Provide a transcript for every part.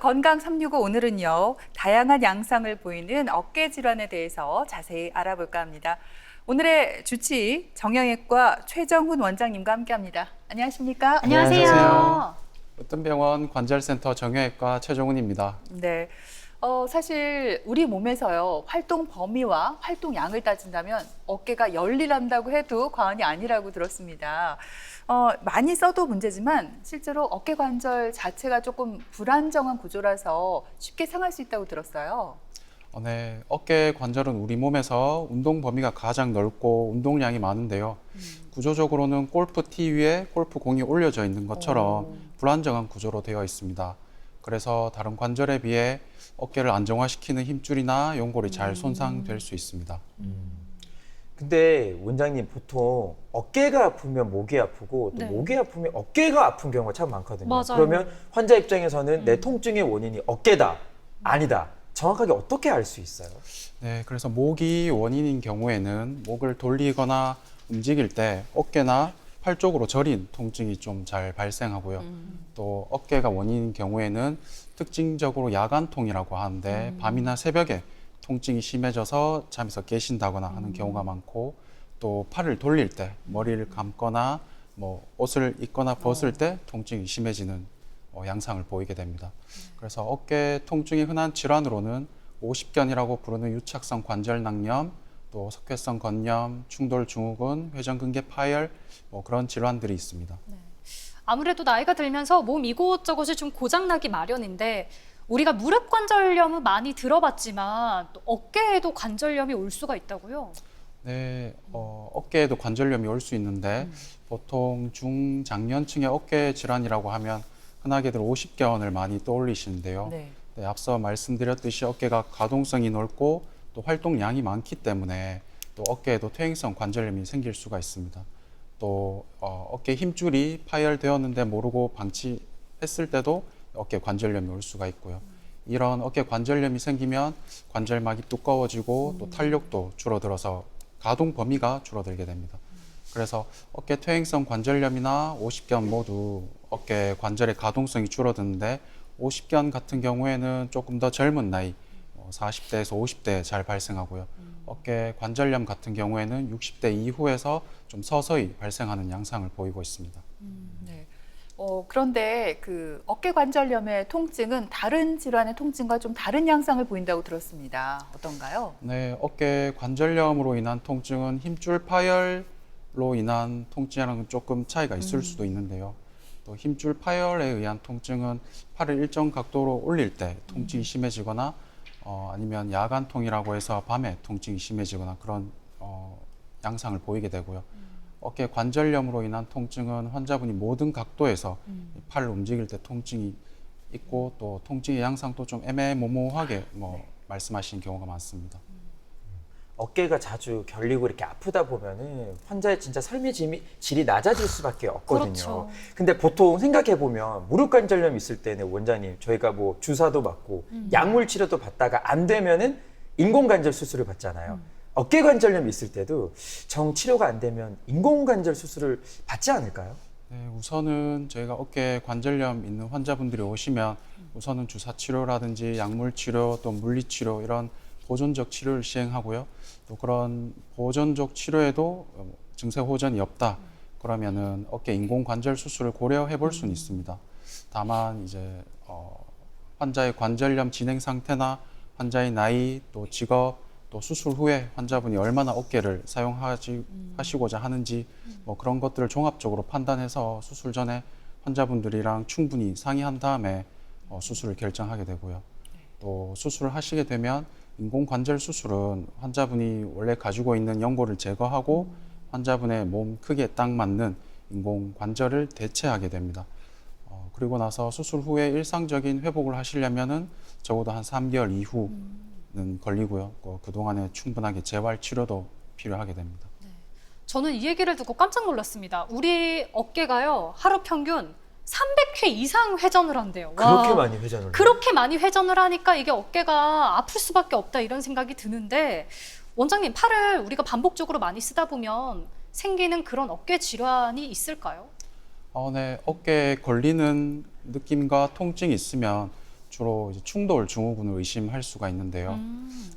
건강 365 오늘은요, 다양한 양상을 보이는 어깨 질환에 대해서 자세히 알아볼까 합니다. 오늘의 주치 정형외과 최정훈 원장님과 함께합니다. 안녕하십니까? 안녕하세요. 으뜸병원 관절센터 정형외과 최정훈입니다. 네. 사실 우리 몸에서요, 활동 범위와 활동 양을 따진다면 어깨가 열일한다고 해도 과언이 아니라고 들었습니다. 많이 써도 문제지만 실제로 어깨 관절 자체가 조금 불안정한 구조라서 쉽게 상할 수 있다고 들었어요. 네, 어깨 관절은 우리 몸에서 운동 범위가 가장 넓고 운동량이 많은데요. 구조적으로는 골프 티 위에 골프 공이 올려져 있는 것처럼 불안정한 구조로 되어 있습니다. 그래서 다른 관절에 비해 어깨를 안정화시키는 힘줄이나 연골이 잘 손상될 수 있습니다. 근데 원장님 보통 어깨가 아프면 목이 아프고 또 네. 목이 아프면 어깨가 아픈 경우가 참 많거든요. 맞아요. 그러면 환자 입장에서는 내 통증의 원인이 어깨다, 아니다. 정확하게 어떻게 알 수 있어요? 네, 그래서 목이 원인인 경우에는 목을 돌리거나 움직일 때 어깨나 팔 쪽으로 저린 통증이 좀 잘 발생하고요. 또 어깨가 원인인 경우에는 특징적으로 야간통이라고 하는데 밤이나 새벽에 통증이 심해져서 잠에서 깨신다거나 하는 경우가 많고, 또 팔을 돌릴 때 머리를 감거나 뭐 옷을 입거나 벗을 때 통증이 심해지는 양상을 보이게 됩니다. 그래서 어깨 통증이 흔한 질환으로는 오십견이라고 부르는 유착성 관절낭염, 또 석회성 건염, 충돌 증후군, 회전근개 파열, 그런 질환들이 있습니다. 아무래도 나이가 들면서 몸 이곳저곳이 좀 고장나기 마련인데 우리가 무릎 관절염은 많이 들어봤지만 또 어깨에도 관절염이 올 수가 있다고요? 네, 어깨에도 관절염이 올 수 있는데 보통 중장년층의 어깨 질환이라고 하면 흔하게들 오십견을 많이 떠올리시는데요. 네. 네, 앞서 말씀드렸듯이 어깨가 가동성이 넓고 또 활동량이 많기 때문에 또 어깨에도 퇴행성 관절염이 생길 수가 있습니다. 또 어깨 힘줄이 파열되었는데 모르고 방치했을 때도 어깨 관절염이 올 수가 있고요. 이런 어깨 관절염이 생기면 관절막이 두꺼워지고 또 탄력도 줄어들어서 가동 범위가 줄어들게 됩니다. 그래서 어깨 퇴행성 관절염이나 오십견 모두 어깨 관절의 가동성이 줄어드는데, 오십견 같은 경우에는 조금 더 젊은 나이 40대에서 50대에 잘 발생하고요. 어깨 관절염 같은 경우에는 60대 이후에서 좀 서서히 발생하는 양상을 보이고 있습니다. 네. 그런데 그 어깨 관절염의 통증은 다른 질환의 통증과 좀 다른 양상을 보인다고 들었습니다. 어떤가요? 네, 어깨 관절염으로 인한 통증은 힘줄 파열로 인한 통증이랑은 조금 차이가 있을 수도 있는데요. 또 힘줄 파열에 의한 통증은 팔을 일정 각도로 올릴 때 통증이 심해지거나 아니면 야간통이라고 해서 밤에 통증이 심해지거나 그런 양상을 보이게 되고요. 어깨 관절염으로 인한 통증은 환자분이 모든 각도에서 팔을 움직일 때 통증이 있고, 또 통증의 양상도 좀 애매모호하게 말씀하시는 경우가 많습니다. 어깨가 자주 결리고 이렇게 아프다 보면은 환자의 진짜 삶의 질이 낮아질 수밖에 없거든요. 그렇죠. 근데 보통 생각해 보면 무릎 관절염 있을 때는 원장님 저희가 뭐 주사도 맞고 약물 치료도 받다가 안 되면은 인공 관절 수술을 받잖아요. 어깨 관절염 있을 때도 정 치료가 안 되면 인공 관절 수술을 받지 않을까요? 네, 우선은 저희가 어깨 관절염 있는 환자분들이 오시면 우선은 주사 치료라든지 약물 치료, 또 물리 치료 이런 보존적 치료를 시행하고요. 또 그런 보존적 치료에도 증세 호전이 없다. 그러면은 어깨 인공 관절 수술을 고려해 볼 수는 있습니다. 다만 이제 환자의 관절염 진행 상태나 환자의 나이, 또 직업, 또 수술 후에 환자분이 얼마나 어깨를 사용하시고자 하는지 그런 것들을 종합적으로 판단해서 수술 전에 환자분들이랑 충분히 상의한 다음에 수술을 결정하게 되고요. 또 수술을 하시게 되면 인공관절 수술은 환자분이 원래 가지고 있는 연골을 제거하고 환자분의 몸 크기에 딱 맞는 인공관절을 대체하게 됩니다. 그리고 나서 수술 후에 일상적인 회복을 하시려면은 적어도 한 3개월 이후는 걸리고요. 그동안에 충분하게 재활 치료도 필요하게 됩니다. 저는 이 얘기를 듣고 깜짝 놀랐습니다. 우리 어깨가요, 하루 평균 300회 이상 회전을 한대요. 그렇게 와, 많이 회전을 해요? 그렇게 많이 회전을 하니까 이게 어깨가 아플 수밖에 없다 이런 생각이 드는데, 원장님, 팔을 우리가 반복적으로 많이 쓰다 보면 생기는 그런 어깨 질환이 있을까요? 네, 어깨에 걸리는 느낌과 통증이 있으면 주로 이제 충돌 증후군을 의심할 수가 있는데요.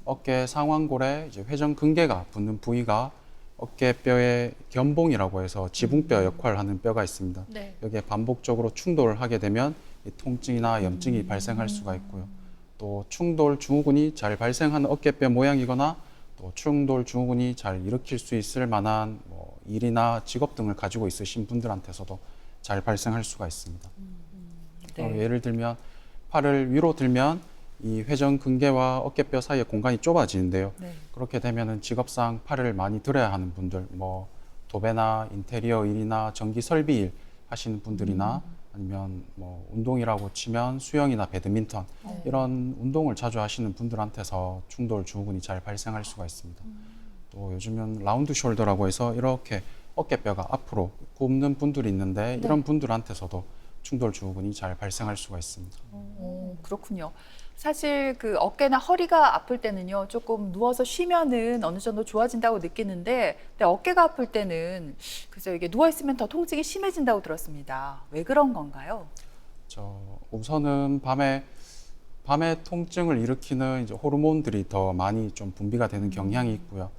어깨 상완골에 이제 회전근개가 붙는 부위가 어깨뼈의 견봉이라고 해서 지붕뼈 역할을 하는 뼈가 있습니다. 네. 여기에 반복적으로 충돌을 하게 되면 이 통증이나 염증이 발생할 수가 있고요. 또 충돌 증후군이 잘 발생하는 어깨뼈 모양이거나 또 충돌 증후군이 잘 일으킬 수 있을 만한 뭐 일이나 직업 등을 가지고 있으신 분들한테서도 잘 발생할 수가 있습니다. 네. 예를 들면 팔을 위로 들면 이 회전근개와 어깨뼈 사이의 공간이 좁아지는데요. 네. 그렇게 되면은 직업상 팔을 많이 들어야 하는 분들, 뭐 도배나 인테리어 일이나 전기 설비 일 하시는 분들이나 아니면 뭐 운동이라고 치면 수영이나 배드민턴 이런 운동을 자주 하시는 분들한테서 충돌 증후군이 잘 발생할 수가 있습니다. 또 요즘은 라운드 숄더라고 해서 이렇게 어깨뼈가 앞으로 굽는 분들이 있는데 이런 분들한테서도 충돌 증후군이 잘 발생할 수가 있습니다. 그렇군요. 사실 그 어깨나 허리가 아플 때는요, 조금 누워서 쉬면은 어느 정도 좋아진다고 느끼는데, 근데 어깨가 아플 때는 글쎄요, 이게 누워 있으면 더 통증이 심해진다고 들었습니다. 왜 그런 건가요? 우선은 밤에 통증을 일으키는 이제 호르몬들이 더 많이 좀 분비가 되는 경향이 있고요.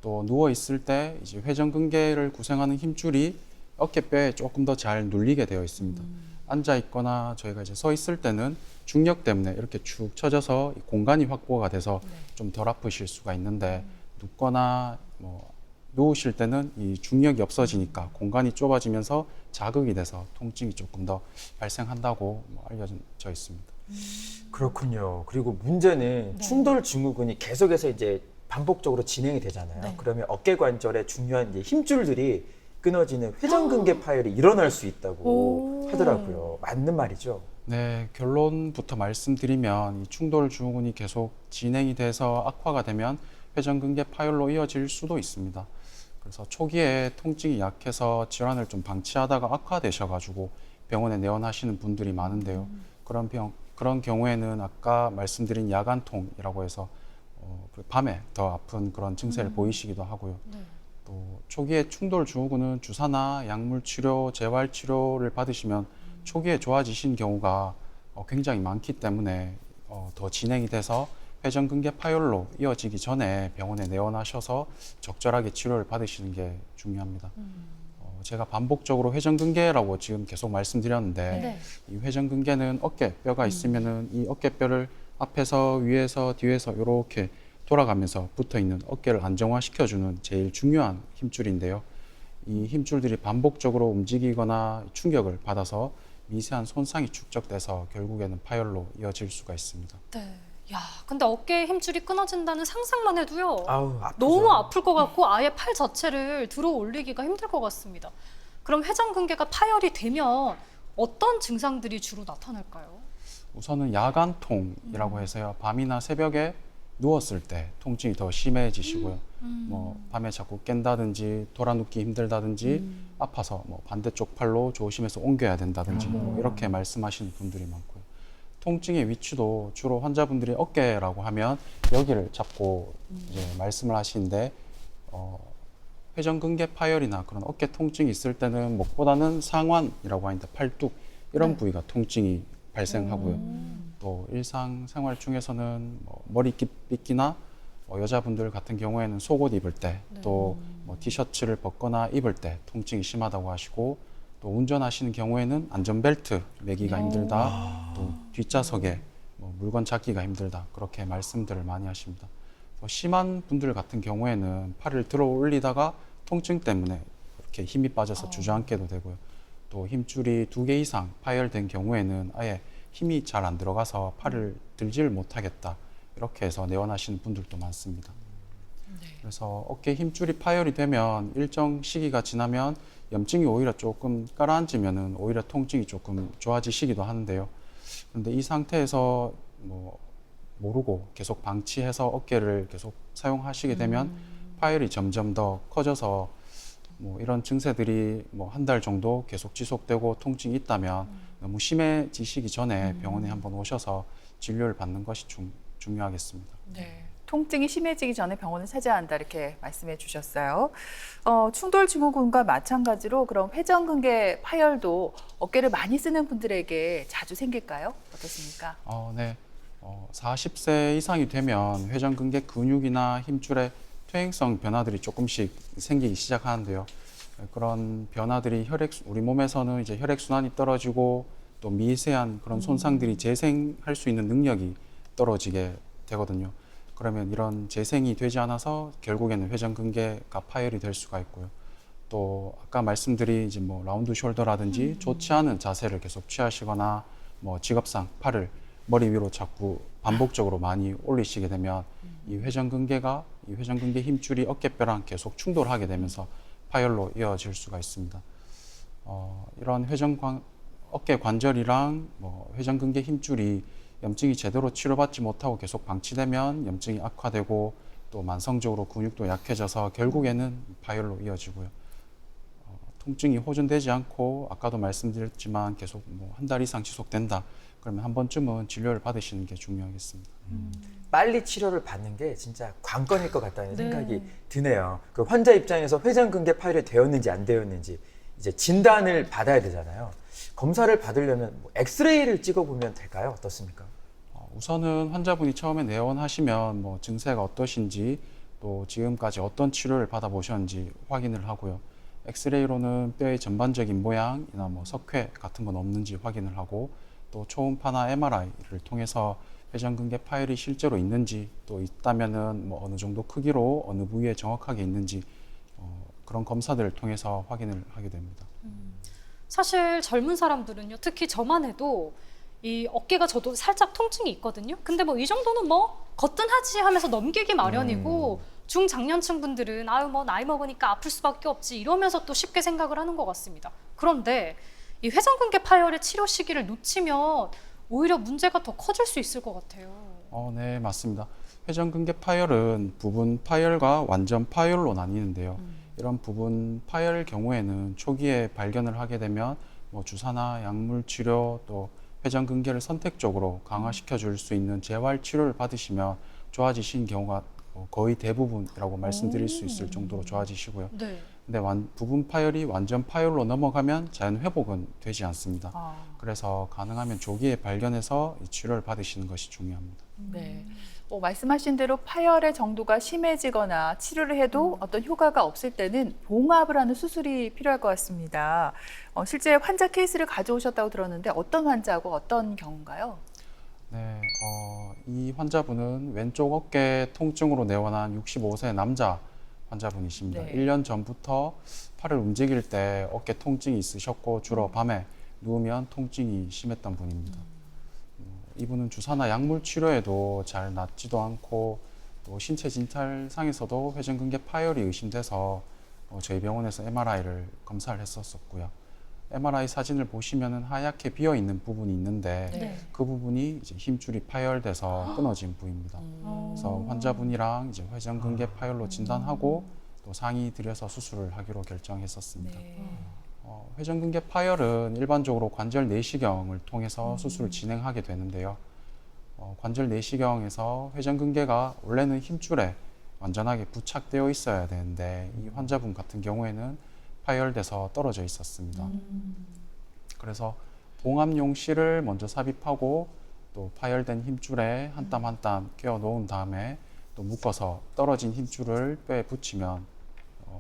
또 누워 있을 때 이제 회전근개를 구성하는 힘줄이 어깨뼈에 조금 더 잘 눌리게 되어 있습니다. 앉아 있거나 저희가 이제 서 있을 때는 중력 때문에 이렇게 축 처져서 공간이 확보가 돼서 좀 덜 아프실 수가 있는데 눕거나 뭐 누우실 때는 이 중력이 없어지니까 공간이 좁아지면서 자극이 돼서 통증이 조금 더 발생한다고 뭐 알려져 있습니다. 그렇군요. 그리고 문제는 충돌 증후군이 계속해서 이제 반복적으로 진행이 되잖아요. 네. 그러면 어깨 관절의 중요한 이제 힘줄들이 끊어지는 회전근개 파열이 일어날 수 있다고 하더라고요. 맞는 말이죠? 네, 결론부터 말씀드리면 이 충돌 증후군이 계속 진행이 돼서 악화가 되면 회전근개 파열로 이어질 수도 있습니다. 그래서 초기에 통증이 약해서 질환을 좀 방치하다가 악화되셔가지고 병원에 내원하시는 분들이 많은데요. 그런 경우에는 아까 말씀드린 야간통이라고 해서 밤에 더 아픈 그런 증세를 보이시기도 하고요. 또 초기에 충돌 증후군은 주사나 약물 치료, 재활 치료를 받으시면 초기에 좋아지신 경우가 굉장히 많기 때문에 더 진행이 돼서 회전근개 파열로 이어지기 전에 병원에 내원하셔서 적절하게 치료를 받으시는 게 중요합니다. 제가 반복적으로 회전근개라고 지금 계속 말씀드렸는데 네. 이 회전근개는 어깨뼈가 있으면은 이 어깨뼈를 앞에서 위에서 뒤에서 이렇게 돌아가면서 붙어 있는 어깨를 안정화시켜주는 제일 중요한 힘줄인데요. 이 힘줄들이 반복적으로 움직이거나 충격을 받아서 미세한 손상이 축적돼서 결국에는 파열로 이어질 수가 있습니다. 네. 야, 근데 어깨에 힘줄이 끊어진다는 상상만 해도요. 아우, 아프죠. 너무 아플 것 같고 아예 팔 자체를 들어 올리기가 힘들 것 같습니다. 그럼 회전근개가 파열이 되면 어떤 증상들이 주로 나타날까요? 우선은 야간통이라고 해서요. 밤이나 새벽에 누웠을 때 통증이 더 심해지시고요. 뭐 밤에 자꾸 깬다든지 돌아눕기 힘들다든지 아파서 뭐 반대쪽 팔로 조심해서 옮겨야 된다든지 뭐 이렇게 말씀하시는 분들이 많고요. 통증의 위치도 주로 환자분들이 어깨라고 하면 여기를 잡고 이제 말씀을 하시는데 회전근개 파열이나 그런 어깨 통증이 있을 때는 목보다는 상완이라고 하는데 팔뚝 이런 부위가 통증이 발생하고요. 또 일상생활 중에서는 뭐 머리 빗기나 여자분들 같은 경우에는 속옷 입을 때 또 뭐 티셔츠를 벗거나 입을 때 통증이 심하다고 하시고 또 운전하시는 경우에는 안전벨트 매기가 힘들다 또 뒷좌석에 뭐 물건 잡기가 힘들다 그렇게 말씀들을 많이 하십니다. 또 심한 분들 같은 경우에는 팔을 들어 올리다가 통증 때문에 이렇게 힘이 빠져서 주저앉게도 되고요. 또 힘줄이 2개 이상 파열된 경우에는 아예 힘이 잘 안 들어가서 팔을 들지를 못하겠다 이렇게 해서 내원하시는 분들도 많습니다. 그래서 어깨 힘줄이 파열이 되면 일정 시기가 지나면 염증이 오히려 조금 가라앉으면은 오히려 통증이 조금 좋아지시기도 하는데요. 그런데 이 상태에서 뭐 모르고 계속 방치해서 어깨를 계속 사용하시게 되면 파열이 점점 더 커져서 뭐 이런 증세들이 뭐 한 달 정도 계속 지속되고 통증이 있다면 너무 심해지시기 전에 병원에 한번 오셔서 진료를 받는 것이 중요하겠습니다. 네. 통증이 심해지기 전에 병원을 찾아야 한다 이렇게 말씀해 주셨어요. 충돌 증후군과 마찬가지로 그런 회전근개 파열도 어깨를 많이 쓰는 분들에게 자주 생길까요? 어떻습니까? 네. 40세 이상이 되면 회전근개 근육이나 힘줄의 퇴행성 변화들이 조금씩 생기기 시작하는데요. 그런 변화들이 우리 몸에서는 이제 혈액순환이 떨어지고 또 미세한 그런 손상들이 재생할 수 있는 능력이 떨어지게 되거든요. 그러면 이런 재생이 되지 않아서 결국에는 회전근개가 파열이 될 수가 있고요. 또 아까 말씀드린 이제 뭐 라운드 숄더라든지 좋지 않은 자세를 계속 취하시거나 뭐 직업상 팔을 머리 위로 자꾸 반복적으로 많이 올리시게 되면 이 회전근개 힘줄이 어깨뼈랑 계속 충돌하게 되면서 파열로 이어질 수가 있습니다. 이런 어깨 관절이랑 뭐 회전근개 힘줄이 염증이 제대로 치료받지 못하고 계속 방치되면 염증이 악화되고 또 만성적으로 근육도 약해져서 결국에는 파열로 이어지고요. 통증이 호전되지 않고 아까도 말씀드렸지만 계속 뭐 한 달 이상 지속된다. 그러면 한 번쯤은 진료를 받으시는 게 중요하겠습니다. 빨리 치료를 받는 게 진짜 관건일 것 같다는 네. 생각이 드네요. 그 환자 입장에서 회전근개 파열이 되었는지 안 되었는지 이제 진단을 받아야 되잖아요. 검사를 받으려면 뭐 엑스레이를 찍어보면 될까요? 어떻습니까? 우선은 환자분이 처음에 내원하시면 뭐 증세가 어떠신지 또 지금까지 어떤 치료를 받아보셨는지 확인을 하고요. 엑스레이로는 뼈의 전반적인 모양이나 뭐 석회 같은 건 없는지 확인을 하고 또 초음파나 MRI를 통해서 회전근개 파열이 실제로 있는지 또 있다면은 뭐 어느 정도 크기로 어느 부위에 정확하게 있는지 그런 검사들을 통해서 확인을 하게 됩니다. 사실 젊은 사람들은요, 특히 저만 해도 이 어깨가 저도 살짝 통증이 있거든요. 근데 뭐 이 정도는 뭐 거뜬하지 하면서 넘기기 마련이고 중장년층 분들은 아유 뭐 나이 먹으니까 아플 수밖에 없지 이러면서 또 쉽게 생각을 하는 것 같습니다. 그런데 이 회전근개 파열의 치료 시기를 놓치면 오히려 문제가 더 커질 수 있을 것 같아요. 네, 맞습니다. 회전근개 파열은 부분 파열과 완전 파열로 나뉘는데요. 이런 부분 파열 경우에는 초기에 발견을 하게 되면 뭐 주사나 약물 치료 또 회전근개를 선택적으로 강화시켜 줄 수 있는 재활 치료를 받으시면 좋아지신 경우가 거의 대부분이라고 말씀드릴 수 있을 정도로 좋아지시고요. 네. 근데 부분 파열이 완전 파열로 넘어가면 자연 회복은 되지 않습니다. 그래서 가능하면 조기에 발견해서 이 치료를 받으시는 것이 중요합니다. 네. 말씀하신 대로 파열의 정도가 심해지거나 치료를 해도 어떤 효과가 없을 때는 봉합을 하는 수술이 필요할 것 같습니다. 실제 환자 케이스를 가져오셨다고 들었는데 어떤 환자고 어떤 경우인가요? 네, 이 환자분은 왼쪽 어깨 통증으로 내원한 65세 남자 환자분이십니다. 네. 1년 전부터 팔을 움직일 때 어깨 통증이 있으셨고 주로 밤에 누우면 통증이 심했던 분입니다. 이분은 주사나 약물 치료에도 잘 낫지도 않고 또 신체 진찰상에서도 회전근개 파열이 의심돼서 저희 병원에서 MRI를 검사를 했었고요. MRI 사진을 보시면은 하얗게 비어 있는 부분이 있는데 네. 그 부분이 이제 힘줄이 파열돼서 끊어진 부위입니다. 그래서 환자분이랑 이제 회전근개 파열로 진단하고 또 상의 드려서 수술을 하기로 결정했었습니다. 네. 회전근개 파열은 일반적으로 관절 내시경을 통해서 수술을 진행하게 되는데요. 관절 내시경에서 회전근개가 원래는 힘줄에 완전하게 부착되어 있어야 되는데 이 환자분 같은 경우에는 파열돼서 떨어져 있었습니다. 그래서 봉합용 실을 먼저 삽입하고 또 파열된 힘줄에 한 땀 한 땀 끼워 놓은 다음에 또 묶어서 떨어진 힘줄을 뼈에 붙이면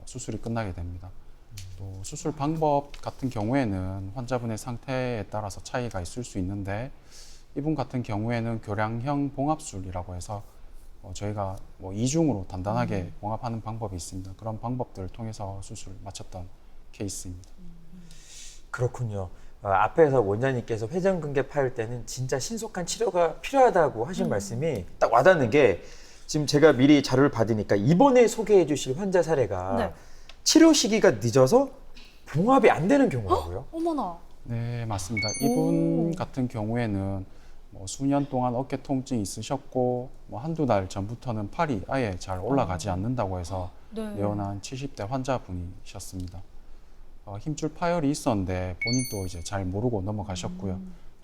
수술이 끝나게 됩니다. 또 수술 방법 같은 경우에는 환자분의 상태에 따라서 차이가 있을 수 있는데 이분 같은 경우에는 교량형 봉합술이라고 해서 저희가 뭐 이중으로 단단하게 봉합하는 방법이 있습니다. 그런 방법들을 통해서 수술을 마쳤던 케이스입니다. 그렇군요. 앞에서 원장님께서 회전근개 파열 때는 진짜 신속한 치료가 필요하다고 하신 말씀이 딱 와닿는 게 지금 제가 미리 자료를 받으니까 이번에 소개해 주실 환자 사례가 네. 치료 시기가 늦어서 봉합이 안 되는 경우라고요? 어머나. 네, 맞습니다. 이분 같은 경우에는 뭐 수년 동안 어깨 통증이 있으셨고 뭐 한두 달 전부터는 팔이 아예 잘 올라가지 않는다고 해서 네. 내원한 70대 환자분이셨습니다. 힘줄 파열이 있었는데 본인도 이제 잘 모르고 넘어가셨고요.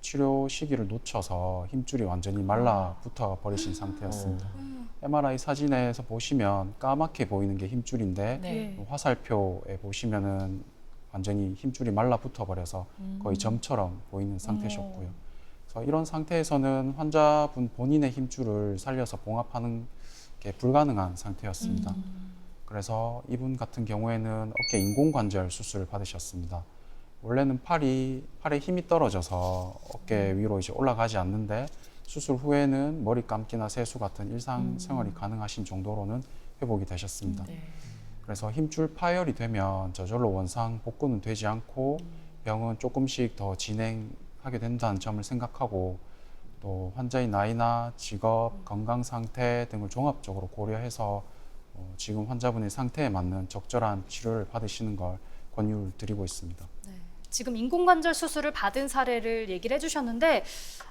치료 시기를 놓쳐서 힘줄이 완전히 말라붙어 버리신 상태였습니다. MRI 사진에서 보시면 까맣게 보이는 게 힘줄인데 네. 화살표에 보시면은 완전히 힘줄이 말라붙어 버려서 거의 점처럼 보이는 상태셨고요. 그래서 이런 상태에서는 환자분 본인의 힘줄을 살려서 봉합하는 게 불가능한 상태였습니다. 그래서 이분 같은 경우에는 어깨 인공관절 수술을 받으셨습니다. 원래는 팔에 힘이 떨어져서 어깨 위로 이제 올라가지 않는데 수술 후에는 머리 감기나 세수 같은 일상생활이 가능하신 정도로는 회복이 되셨습니다. 네. 그래서 힘줄 파열이 되면 저절로 원상 복구는 되지 않고 병은 조금씩 더 진행하게 된다는 점을 생각하고 또 환자의 나이나 직업, 건강 상태 등을 종합적으로 고려해서 지금 환자분의 상태에 맞는 적절한 치료를 받으시는 걸 권유를 드리고 있습니다. 지금 인공관절 수술을 받은 사례를 얘기를 해주셨는데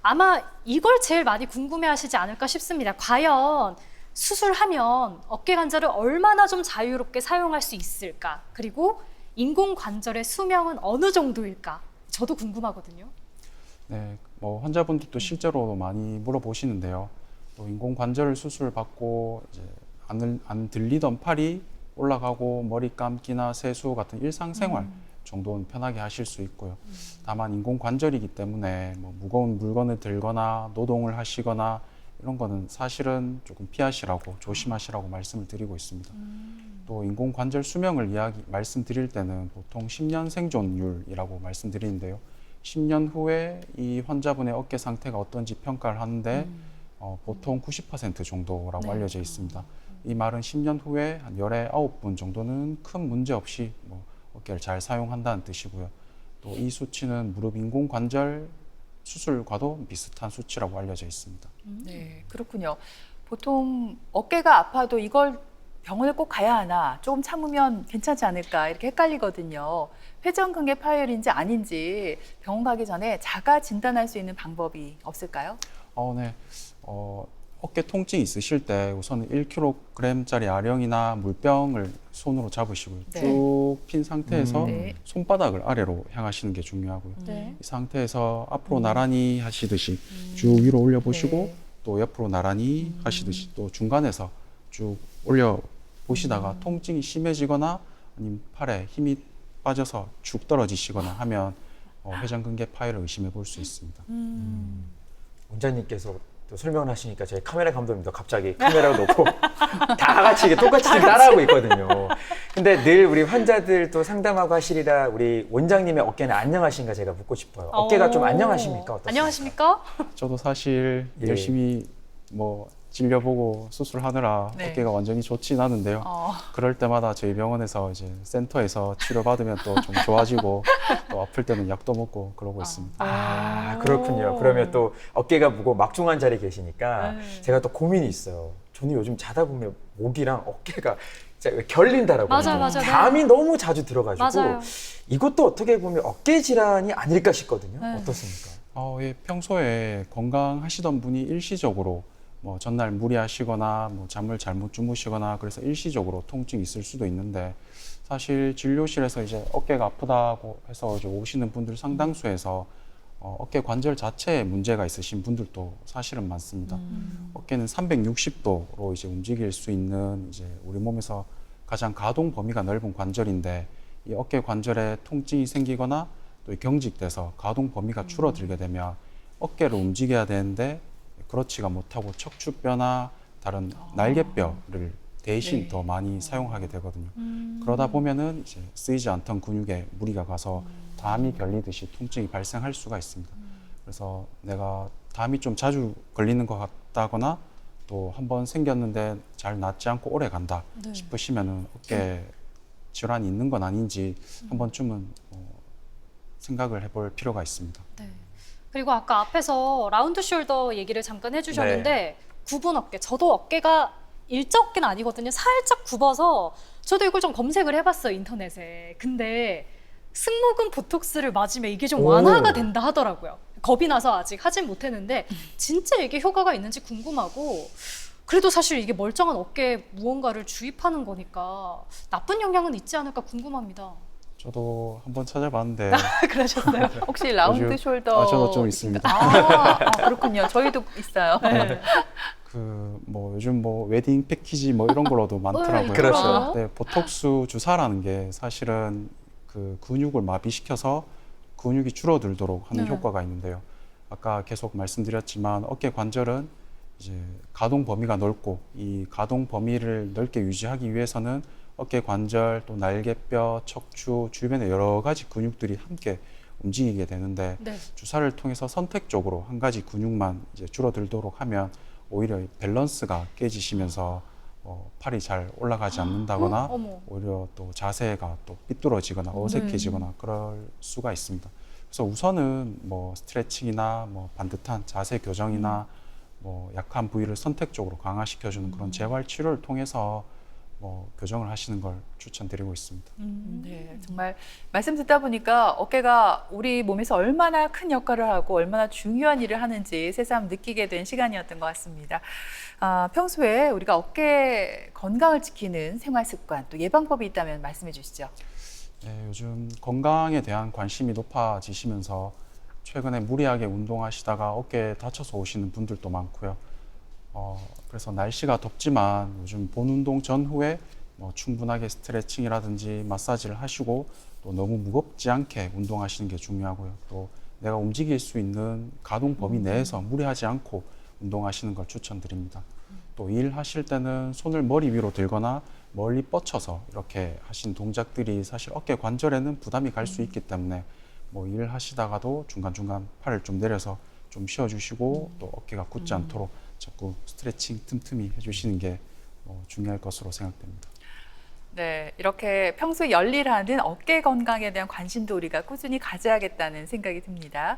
아마 이걸 제일 많이 궁금해하시지 않을까 싶습니다. 과연 수술하면 어깨 관절을 얼마나 좀 자유롭게 사용할 수 있을까? 그리고 인공관절의 수명은 어느 정도일까? 저도 궁금하거든요. 네, 환자분들도 실제로 많이 물어보시는데요. 또 인공관절 수술 받고 이제 안 들리던 팔이 올라가고 머리 감기나 세수 같은 일상생활 정도는 편하게 하실 수 있고요. 다만 인공관절이기 때문에 무거운 물건을 들거나 노동을 하시거나 이런 거는 사실은 조금 피하시라고 조심하시라고 말씀을 드리고 있습니다. 또 인공관절 수명을 말씀드릴 때는 보통 10년 생존율이라고 말씀드리는데요. 10년 후에 이 환자분의 어깨 상태가 어떤지 평가를 하는데 보통 90% 정도라고 알려져 있습니다. 이 말은 10년 후에 한 19분 정도는 큰 문제 없이 어깨를 잘 사용한다는 뜻이고요. 또 이 수치는 무릎 인공관절 수술과도 비슷한 수치라고 알려져 있습니다. 네, 그렇군요. 보통 어깨가 아파도 이걸 병원에 꼭 가야 하나, 조금 참으면 괜찮지 않을까 이렇게 헷갈리거든요. 회전근개 파열인지 아닌지 병원 가기 전에 자가 진단할 수 있는 방법이 없을까요? 네. 어깨 통증이 있으실 때 우선 1kg짜리 아령이나 물병을 손으로 잡으시고요. 네. 쭉 핀 상태에서 네. 손바닥을 아래로 향하시는 게 중요하고요. 네. 이 상태에서 앞으로 나란히 하시듯이 쭉 위로 올려보시고 네. 또 옆으로 나란히 하시듯이 또 중간에서 쭉 올려 보시다가 통증이 심해지거나 아니면 팔에 힘이 빠져서 축 떨어지시거나 하면 회전근개 파열을 의심해 볼 수 있습니다. 원장님께서 또 설명을 하시니까 저희 카메라 감독님도 갑자기 카메라를 놓고 다 같이 이게 똑같이 지금 따라하고 있거든요. 근데 늘 우리 환자들 또 상담하고 하시리라 우리 원장님의 어깨는 안녕하신가 제가 묻고 싶어요. 어깨가 좀 안녕하십니까? 어떻습니까? 안녕하십니까? 저도 사실 예. 열심히 진료보고 수술하느라 네. 어깨가 완전히 좋진 않은데요. 그럴 때마다 저희 병원에서 이제 센터에서 치료받으면 또 좀 좋아지고 또 아플 때는 약도 먹고 그러고 있습니다. 아, 그렇군요. 그러면 또 어깨가 무거워 막중한 자리에 계시니까 제가 또 고민이 있어요. 저는 요즘 자다 보면 목이랑 어깨가 진짜 결린다라고. 맞아요, 맞아요. 담이 너무 자주 들어가지고 맞아요. 이것도 어떻게 보면 어깨 질환이 아닐까 싶거든요. 네. 어떻습니까? 예, 평소에 건강하시던 분이 일시적으로 전날 무리하시거나 잠을 잘못 주무시거나 그래서 일시적으로 통증이 있을 수도 있는데 사실 진료실에서 이제 어깨가 아프다고 해서 이제 오시는 분들 상당수에서 어깨 관절 자체에 문제가 있으신 분들도 사실은 많습니다. 어깨는 360도로 이제 움직일 수 있는 이제 우리 몸에서 가장 가동 범위가 넓은 관절인데 이 어깨 관절에 통증이 생기거나 또 경직돼서 가동 범위가 줄어들게 되면 어깨를 움직여야 되는데 그렇지가 못하고 척추뼈나 다른 날개뼈를 대신 네. 더 많이 사용하게 되거든요. 그러다 보면은 이제 쓰이지 않던 근육에 무리가 가서 담이 결리듯이 통증이 발생할 수가 있습니다. 그래서 내가 담이 좀 자주 걸리는 것 같다거나 또 한 번 생겼는데 잘 낫지 않고 오래 간다 싶으시면은 어깨 질환이 있는 건 아닌지 한 번쯤은 생각을 해볼 필요가 있습니다. 네. 그리고 아까 앞에서 라운드 숄더 얘기를 잠깐 해주셨는데 굽은 어깨, 저도 어깨가 일자 어깨는 아니거든요. 살짝 굽어서 저도 이걸 좀 검색을 해봤어요, 인터넷에. 근데 승모근 보톡스를 맞으면 이게 좀 완화가 된다 하더라고요. 겁이 나서 아직 하진 못했는데 진짜 이게 효과가 있는지 궁금하고 그래도 사실 이게 멀쩡한 어깨에 무언가를 주입하는 거니까 나쁜 영향은 있지 않을까 궁금합니다. 저도 한번 찾아봤는데 그러셨어요? 혹시 라운드 요즘- 숄더? 저도 좀 있습니다. 그렇군요. 저희도 있어요. 네. 그 뭐 요즘 뭐 웨딩 패키지 뭐 이런 걸로도 많더라고요. 그렇죠. 네, 보톡스 주사라는 게 사실은 그 근육을 마비시켜서 근육이 줄어들도록 하는 네. 효과가 있는데요. 아까 계속 말씀드렸지만 어깨 관절은 이제 가동 범위가 넓고 이 가동 범위를 넓게 유지하기 위해서는 어깨 관절 또 날개뼈, 척추 주변의 여러 가지 근육들이 함께 움직이게 되는데 네. 주사를 통해서 선택적으로 한 가지 근육만 이제 줄어들도록 하면 오히려 밸런스가 깨지시면서 팔이 잘 올라가지 않는다거나 어머. 오히려 또 자세가 또 삐뚤어지거나 어색해지거나 그럴 수가 있습니다. 그래서 우선은 뭐 스트레칭이나 뭐 반듯한 자세 교정이나 뭐 약한 부위를 선택적으로 강화시켜주는 그런 재활 치료를 통해서 뭐 교정을 하시는 걸 추천드리고 있습니다. 네, 정말 말씀 듣다 보니까 어깨가 우리 몸에서 얼마나 큰 역할을 하고 얼마나 중요한 일을 하는지 새삼 느끼게 된 시간이었던 것 같습니다. 평소에 우리가 어깨 건강을 지키는 생활 습관 또 예방법이 있다면 말씀해 주시죠. 네, 요즘 건강에 대한 관심이 높아지시면서 최근에 무리하게 운동하시다가 어깨에 다쳐서 오시는 분들도 많고요. 그래서 날씨가 덥지만 요즘 본 운동 전후에 뭐 충분하게 스트레칭이라든지 마사지를 하시고 또 너무 무겁지 않게 운동하시는 게 중요하고요. 또 내가 움직일 수 있는 가동 범위 내에서 무리하지 않고 운동하시는 걸 추천드립니다. 또 일하실 때는 손을 머리 위로 들거나 멀리 뻗쳐서 이렇게 하신 동작들이 사실 어깨 관절에는 부담이 갈 수 있기 때문에 뭐 일하시다가도 중간중간 팔을 좀 내려서 좀 쉬어주시고 또 어깨가 굳지 않도록 자꾸 스트레칭 틈틈이 해주시는 게 중요할 것으로 생각됩니다. 네, 이렇게 평소에 열일하는 어깨 건강에 대한 관심도 우리가 꾸준히 가져야겠다는 생각이 듭니다.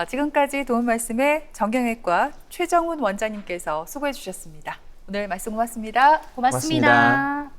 지금까지 도움 말씀에 정경외과 최정훈 원장님께서 수고해 주셨습니다. 오늘 말씀 고맙습니다. 고맙습니다.